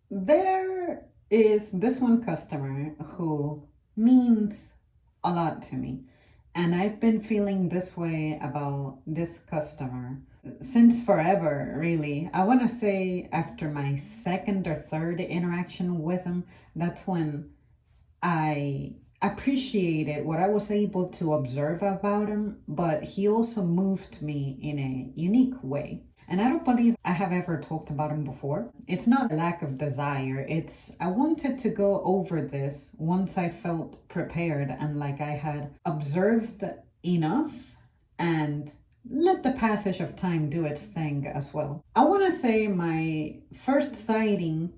There is this one customer who means a lot to me. And I've been feeling this way about this customer since forever, really. I want to say after my second or third interaction with him, that's when I appreciated what I was able to observe about him, but he also moved me in a unique way. And I don't believe I have ever talked about him before. It's not a lack of desire. I wanted to go over this once I felt prepared and like I had observed enough and let the passage of time do its thing as well. I want to say my first sighting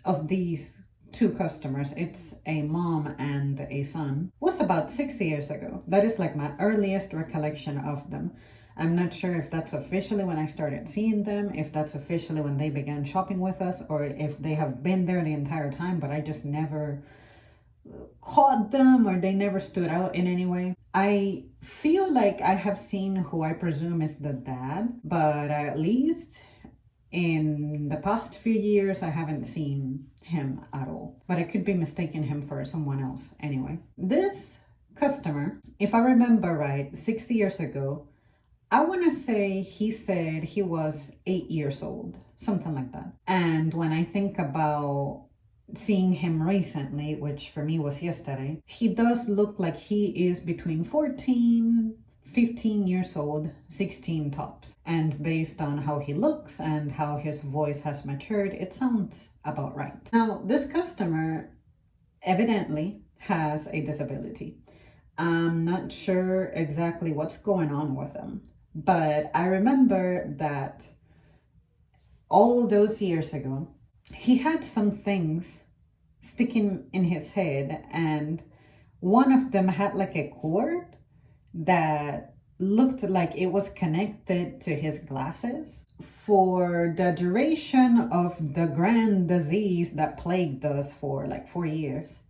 of these two customers, it's a mom and a son, was about 6 years ago. That is like my earliest recollection of them. I'm not sure if that's officially when I started seeing them, if that's officially when they began shopping with us, or if they have been there the entire time, but I just never caught them or they never stood out in any way. I feel like I have seen who I presume is the dad, but at least in the past few years, I haven't seen him at all, but I could be mistaking him for someone else anyway. This customer, if I remember right, 6 years ago, I want to say he said he was 8 years old, something like that. And when I think about seeing him recently, which for me was yesterday, he does look like he is between 14, 15 years old, 16 tops. And based on how he looks and how his voice has matured, it sounds about right. Now, this customer evidently has a disability. I'm not sure exactly what's going on with him, but I remember that all those years ago, he had some things sticking in his head, and one of them had like a cord that looked like it was connected to his glasses. For the duration of the grand disease that plagued us for like 4 years,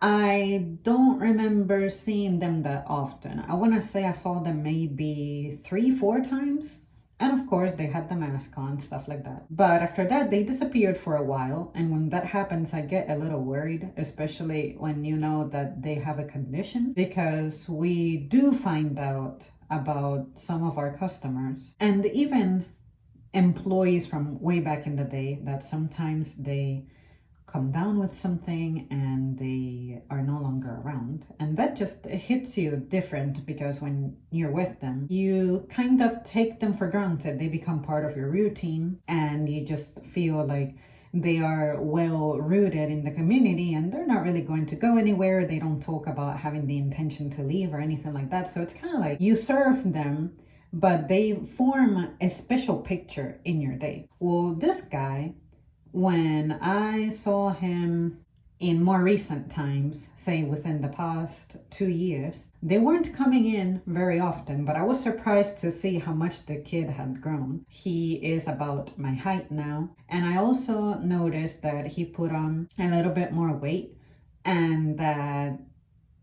I don't remember seeing them that often. I want to say I saw them maybe 3, 4 times. And of course, they had the mask on, stuff like that. But after that, they disappeared for a while. And when that happens, I get a little worried, especially when you know that they have a condition, because we do find out about some of our customers and even employees from way back in the day that sometimes they come down with something and they are no longer around. And that just hits you different because when you're with them, you kind of take them for granted. They become part of your routine and you just feel like they are well rooted in the community and they're not really going to go anywhere. They don't talk about having the intention to leave or anything like that. So it's kind of like you serve them, but they form a special picture in your day. Well, this guy, when I saw him in more recent times, say within the past 2 years, they weren't coming in very often, but I was surprised to see how much the kid had grown. He is about my height now, and I also noticed that he put on a little bit more weight and that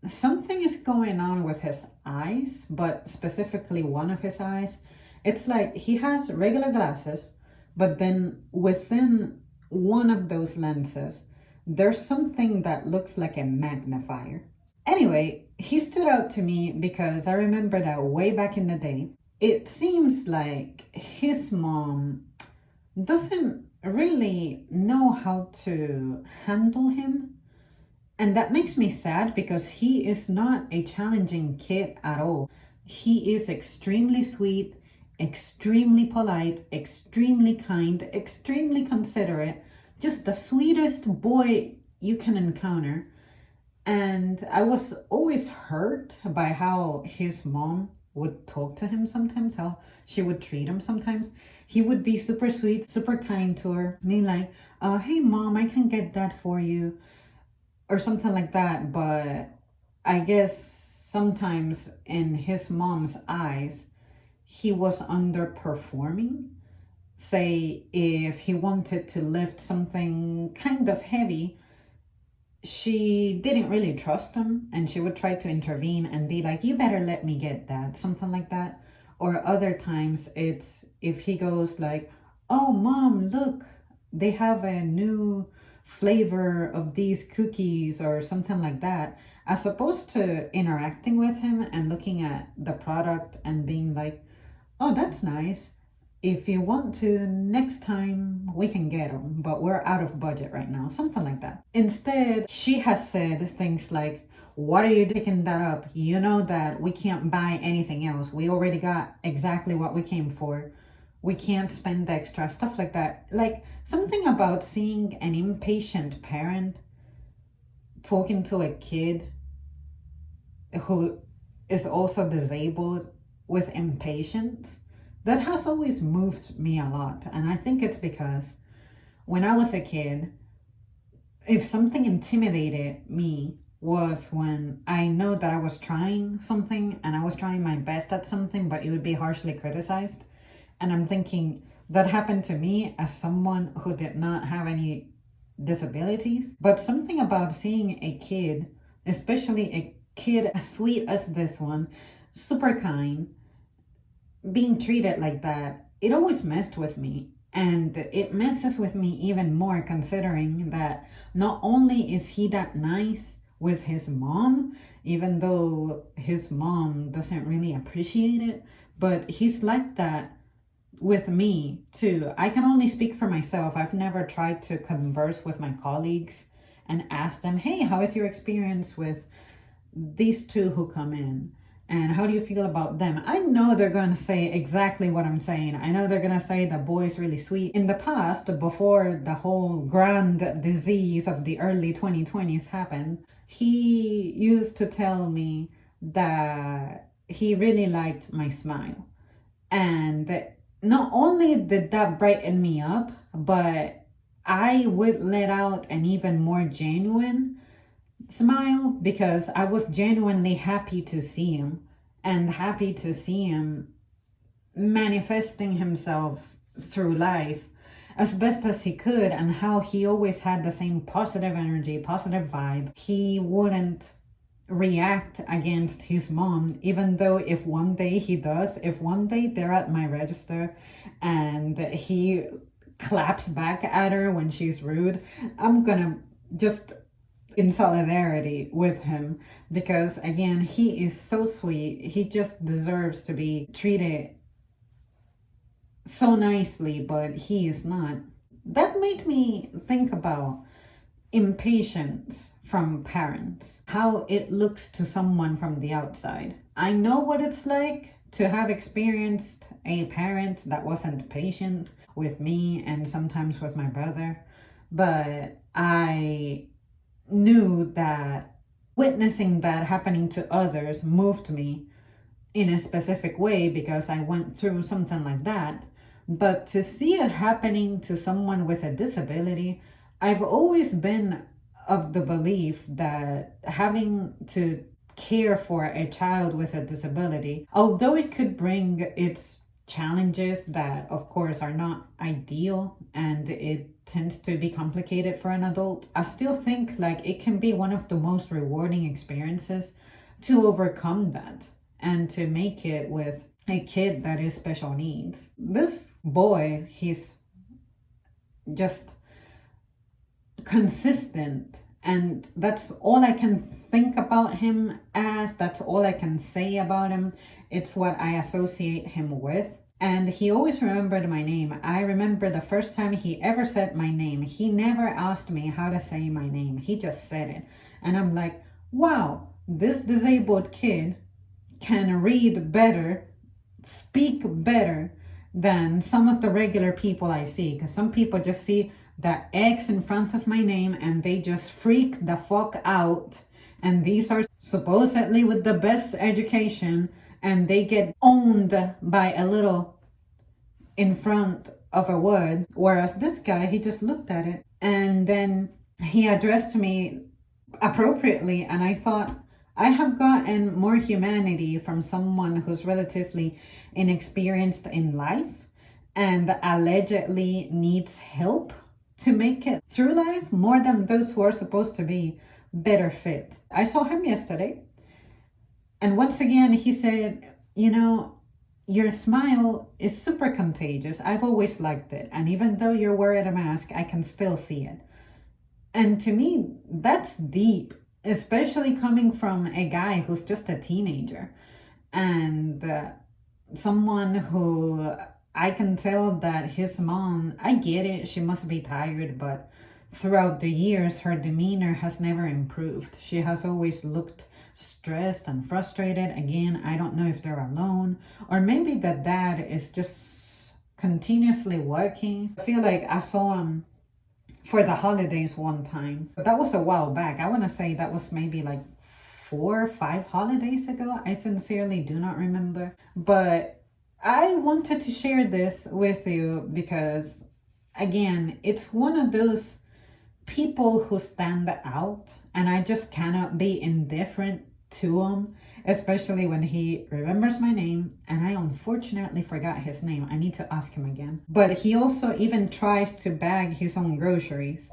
something is going on with his eyes, but specifically one of his eyes. It's like he has regular glasses, but then within one of those lenses, there's something that looks like a magnifier. Anyway, he stood out to me because I remember that way back in the day, it seems like his mom doesn't really know how to handle him. And that makes me sad because he is not a challenging kid at all. He is extremely sweet, extremely polite, extremely kind, extremely considerate, just the sweetest boy you can encounter. And I was always hurt by how his mom would talk to him sometimes, how she would treat him sometimes. He would be super sweet, super kind to her, mean like, hey mom, I can get that for you, or something like that. But I guess sometimes in his mom's eyes, he was underperforming. Say, if he wanted to lift something kind of heavy, she didn't really trust him and she would try to intervene and be like, you better let me get that, something like that. Or other times it's if he goes like, oh mom, look, they have a new flavor of these cookies or something like that, as opposed to interacting with him and looking at the product and being like, oh, that's nice. If you want to, next time we can get them, but we're out of budget right now. Something like that. Instead, she has said things like, what are you picking that up? You know that we can't buy anything else. We already got exactly what we came for. We can't spend extra, stuff like that. Like something about seeing an impatient parent talking to a kid who is also disabled with impatience, that has always moved me a lot. And I think it's because when I was a kid, if something intimidated me was when I know that I was trying something and I was trying my best at something, but it would be harshly criticized. And I'm thinking that happened to me as someone who did not have any disabilities. But something about seeing a kid, especially a kid as sweet as this one, super kind, being treated like that, it always messed with me. And it messes with me even more considering that not only is he that nice with his mom, even though his mom doesn't really appreciate it, but he's like that with me too. I can only speak for myself. I've never tried to converse with my colleagues and ask them, hey, how is your experience with these two who come in? And how do you feel about them? I know they're going to say exactly what I'm saying. I know they're going to say the boy's really sweet. In the past, before the whole grand disease of the early 2020s happened, he used to tell me that he really liked my smile. And not only did that brighten me up, but I would let out an even more genuine smile because I was genuinely happy to see him and happy to see him manifesting himself through life as best as he could, and how he always had the same positive energy, positive vibe. He wouldn't react against his mom, even though if one day they're at my register and he claps back at her when she's rude, I'm gonna just in solidarity with him, because again, he is so sweet. He just deserves to be treated so nicely, but he is not. That made me think about impatience from parents, how it looks to someone from the outside. I know what it's like to have experienced a parent that wasn't patient with me and sometimes with my brother, but I knew that witnessing that happening to others moved me in a specific way because I went through something like that. But to see it happening to someone with a disability, I've always been of the belief that having to care for a child with a disability, although it could bring its challenges that of course are not ideal and it tends to be complicated for an adult, I still think like it can be one of the most rewarding experiences to overcome that and to make it with a kid that is special needs. This boy, he's just consistent, and that's all I can think about him as. That's all I can say about him. It's what I associate him with. And he always remembered my name. I remember the first time he ever said my name. He never asked me how to say my name. He just said it. And I'm like, wow, this disabled kid can read better, speak better than some of the regular people I see. Because some people just see that X in front of my name and they just freak the fuck out. And these are supposedly with the best education and they get owned by a little in front of a word. Whereas this guy, he just looked at it and then he addressed me appropriately. And I thought, I have gotten more humanity from someone who's relatively inexperienced in life and allegedly needs help to make it through life more than those who are supposed to be better fit. I saw him yesterday. And once again, he said, you know, your smile is super contagious. I've always liked it. And even though you're wearing a mask, I can still see it. And to me, that's deep, especially coming from a guy who's just a teenager and someone who I can tell that his mom, I get it, she must be tired, but throughout the years, her demeanor has never improved. She has always looked stressed and frustrated. Again, I don't know if they're alone, or maybe that dad is just continuously working. I feel like I saw him for the holidays one time, but that was a while back. I want to say that was maybe like 4 or 5 holidays ago. I sincerely do not remember, but I wanted to share this with you because, again, it's one of those people who stand out, and I just cannot be indifferent to him, especially when he remembers my name, and I unfortunately forgot his name. I need to ask him again. But he also even tries to bag his own groceries,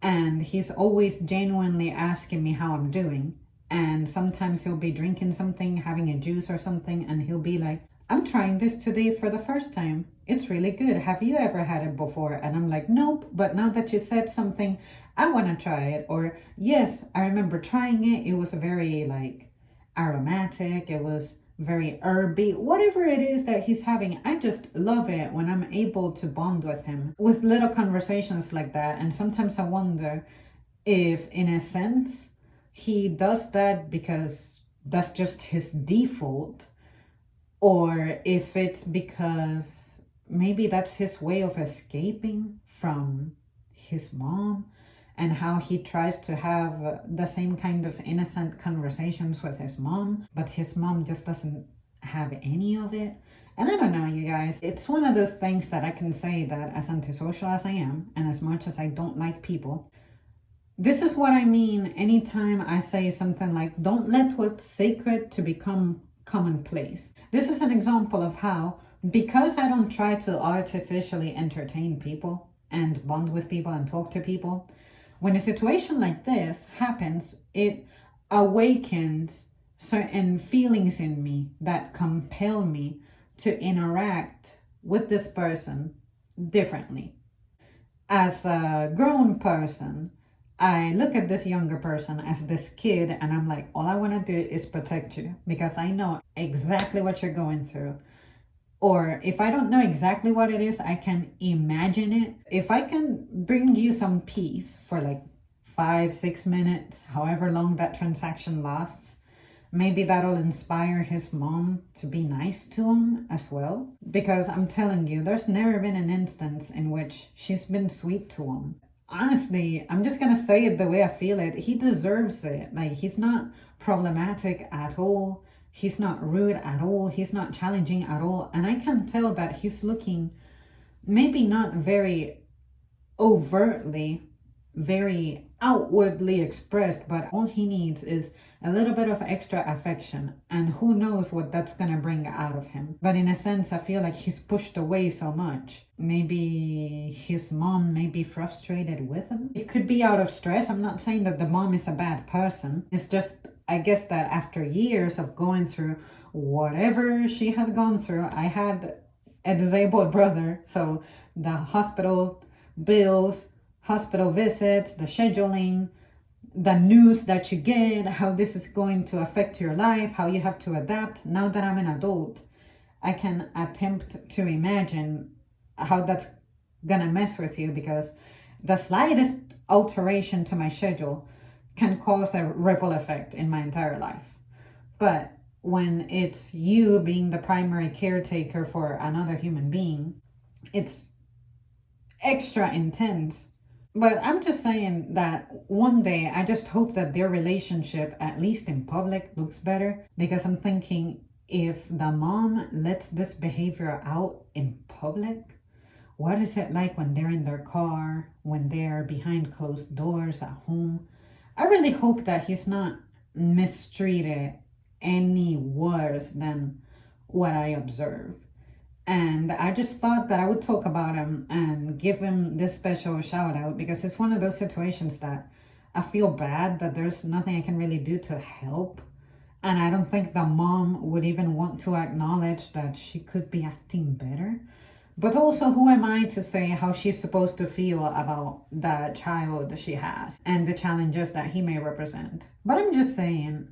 and he's always genuinely asking me how I'm doing. And sometimes he'll be drinking something, having a juice or something, and he'll be like, I'm trying this today for the first time. It's really good. Have you ever had it before? And I'm like, nope, but now that you said something, I want to try it. Or, yes, I remember trying it. It was very like aromatic. It was very herby. Whatever it is that he's having, I just love it when I'm able to bond with him with little conversations like that. And sometimes I wonder if, in a sense, he does that because that's just his default, or if it's because maybe that's his way of escaping from his mom, and how he tries to have the same kind of innocent conversations with his mom, but his mom just doesn't have any of it. And I don't know, you guys, it's one of those things that I can say that, as antisocial as I am, and as much as I don't like people, this is what I mean anytime I say something like, don't let what's sacred to become commonplace. This is an example of how, because I don't try to artificially entertain people and bond with people and talk to people, when a situation like this happens, it awakens certain feelings in me that compel me to interact with this person differently. As a grown person, I look at this younger person as this kid, and I'm like, all I want to do is protect you because I know exactly what you're going through. Or if I don't know exactly what it is, I can imagine it. If I can bring you some peace for like 5-6 minutes, however long that transaction lasts, maybe that'll inspire his mom to be nice to him as well. Because I'm telling you, there's never been an instance in which she's been sweet to him. Honestly, I'm just gonna say it the way I feel it. He deserves it. Like, he's not problematic at all. He's not rude at all. He's not challenging at all. And I can tell that he's looking maybe not very overtly, very outwardly expressed, but all he needs is a little bit of extra affection, and who knows what that's gonna bring out of him. But in a sense, I feel like he's pushed away so much. Maybe his mom may be frustrated with him. It could be out of stress. I'm not saying that the mom is a bad person. It's just, I guess that after years of going through whatever she has gone through, I had a disabled brother, so the hospital bills, hospital visits, the scheduling, the news that you get, how this is going to affect your life, how you have to adapt. Now that I'm an adult, I can attempt to imagine how that's gonna mess with you, because the slightest alteration to my schedule can cause a ripple effect in my entire life. But when it's you being the primary caretaker for another human being, it's extra intense. But I'm just saying that one day I just hope that their relationship, at least in public, looks better, because I'm thinking, if the mom lets this behavior out in public, what is it like when they're in their car, when they're behind closed doors at home? I really hope that he's not mistreated any worse than what I observe. And I just thought that I would talk about him and give him this special shout out, because it's one of those situations that I feel bad that there's nothing I can really do to help. And I don't think the mom would even want to acknowledge that she could be acting better. But also, who am I to say how she's supposed to feel about the child she has and the challenges that he may represent? But I'm just saying,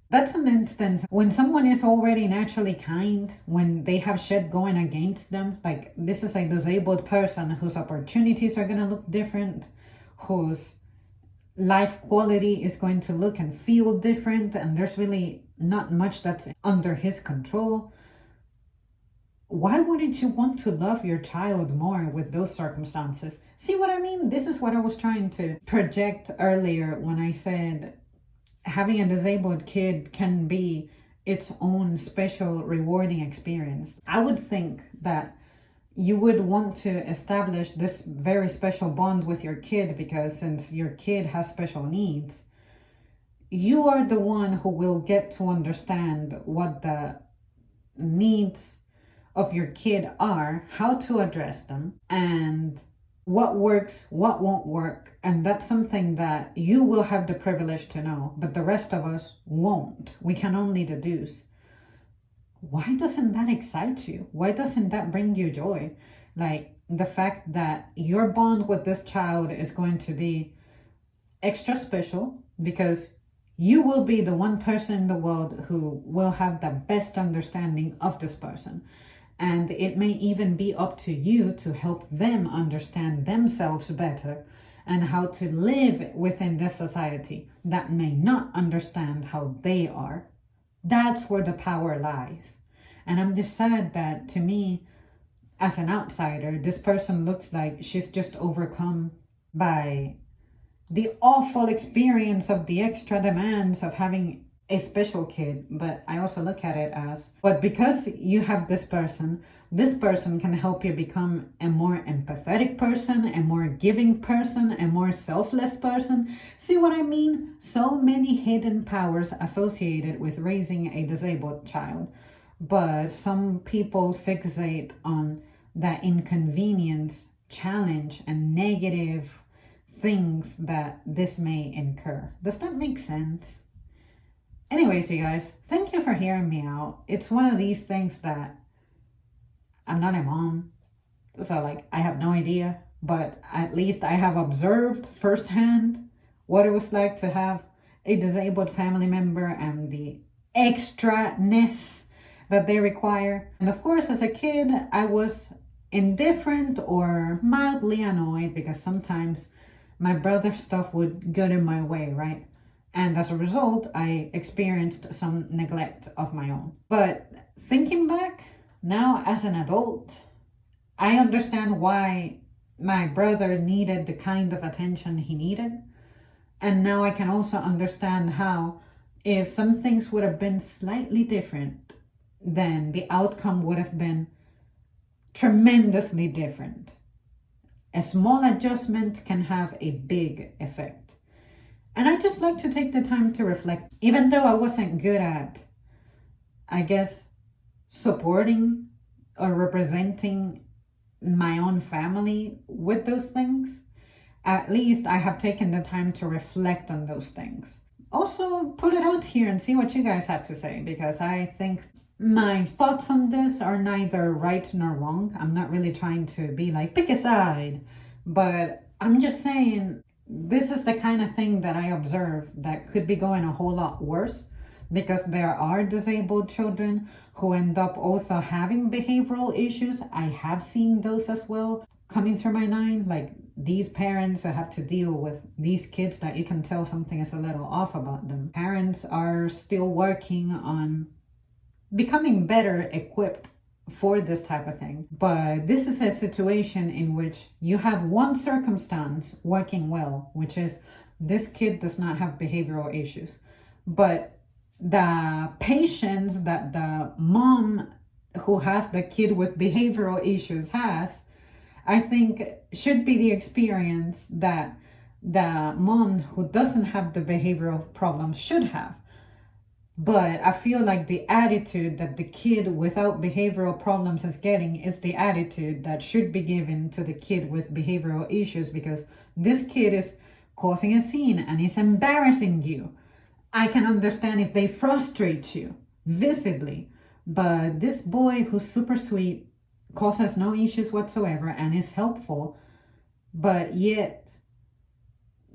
that's an instance when someone is already naturally kind, when they have shit going against them. Like, this is a disabled person whose opportunities are gonna look different, whose life quality is going to look and feel different, and there's really not much that's under his control. Why wouldn't you want to love your child more with those circumstances? See what I mean? This is what I was trying to project earlier when I said having a disabled kid can be its own special, rewarding experience. I would think that you would want to establish this very special bond with your kid because since your kid has special needs, you are the one who will get to understand what the needs of your kid are, how to address them, and what works, what won't work. And that's something that you will have the privilege to know, but the rest of us won't. We can only deduce. Why doesn't that excite you? Why doesn't that bring you joy? Like the fact that your bond with this child is going to be extra special because you will be the one person in the world who will have the best understanding of this person. And it may even be up to you to help them understand themselves better and how to live within this society that may not understand how they are. That's where the power lies. And I'm just sad that to me, as an outsider, this person looks like she's just overcome by the awful experience of the extra demands of having a special kid. But I also look at it as, but because you have this person can help you become a more empathetic person, a more giving person, a more selfless person. See what I mean? So many hidden powers associated with raising a disabled child. But some people fixate on the inconvenience, challenge, and negative things that this may incur. Does that make sense? Anyways, you guys, thank you for hearing me out. It's one of these things that I'm not a mom, so like I have no idea, but at least I have observed firsthand what it was like to have a disabled family member and the extra-ness that they require. And of course, as a kid, I was indifferent or mildly annoyed because sometimes my brother's stuff would get in my way, right? And as a result, I experienced some neglect of my own. But thinking back, now as an adult, I understand why my brother needed the kind of attention he needed. And now I can also understand how, if some things would have been slightly different, then the outcome would have been tremendously different. A small adjustment can have a big effect. And I just like to take the time to reflect. Even though I wasn't good at, I guess, supporting or representing my own family with those things, at least I have taken the time to reflect on those things. Also, put it out here and see what you guys have to say, because I think my thoughts on this are neither right nor wrong. I'm not really trying to be like, pick a side, but I'm just saying, this is the kind of thing that I observe that could be going a whole lot worse, because there are disabled children who end up also having behavioral issues. I have seen those as well coming through my mind, like these parents that have to deal with these kids that you can tell something is a little off about them. Parents are still working on becoming better equipped for this type of thing. But this is a situation in which you have one circumstance working well, which is this kid does not have behavioral issues. But the patience that the mom who has the kid with behavioral issues has, I think should be the experience that the mom who doesn't have the behavioral problems should have. But I feel like the attitude that the kid without behavioral problems is getting is the attitude that should be given to the kid with behavioral issues, because this kid is causing a scene and is embarrassing you. I can understand if they frustrate you visibly, but this boy who's super sweet, causes no issues whatsoever, and is helpful, but yet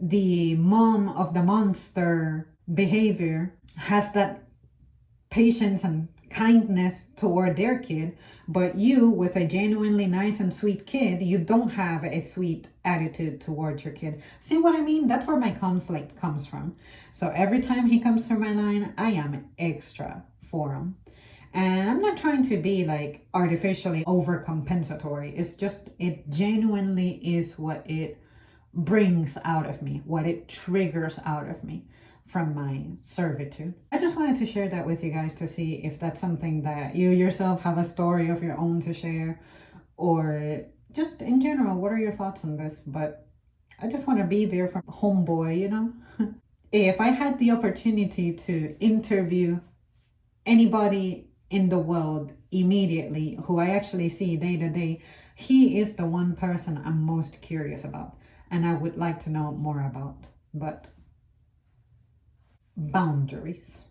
the mom of the monster behavior has that patience and kindness toward their kid, but you, with a genuinely nice and sweet kid, you don't have a sweet attitude towards your kid. See what I mean? That's where my conflict comes from. So every time he comes through my line, I am extra for him. And I'm not trying to be like artificially overcompensatory. It's just, it genuinely is what it brings out of me, what it triggers out of me from my servitude. I just wanted to share that with you guys to see if that's something that you yourself have a story of your own to share, or just in general, what are your thoughts on this? But I just want to be there for homeboy, you know? If I had the opportunity to interview anybody in the world immediately who I actually see day to day, he is the one person I'm most curious about and I would like to know more about. But boundaries.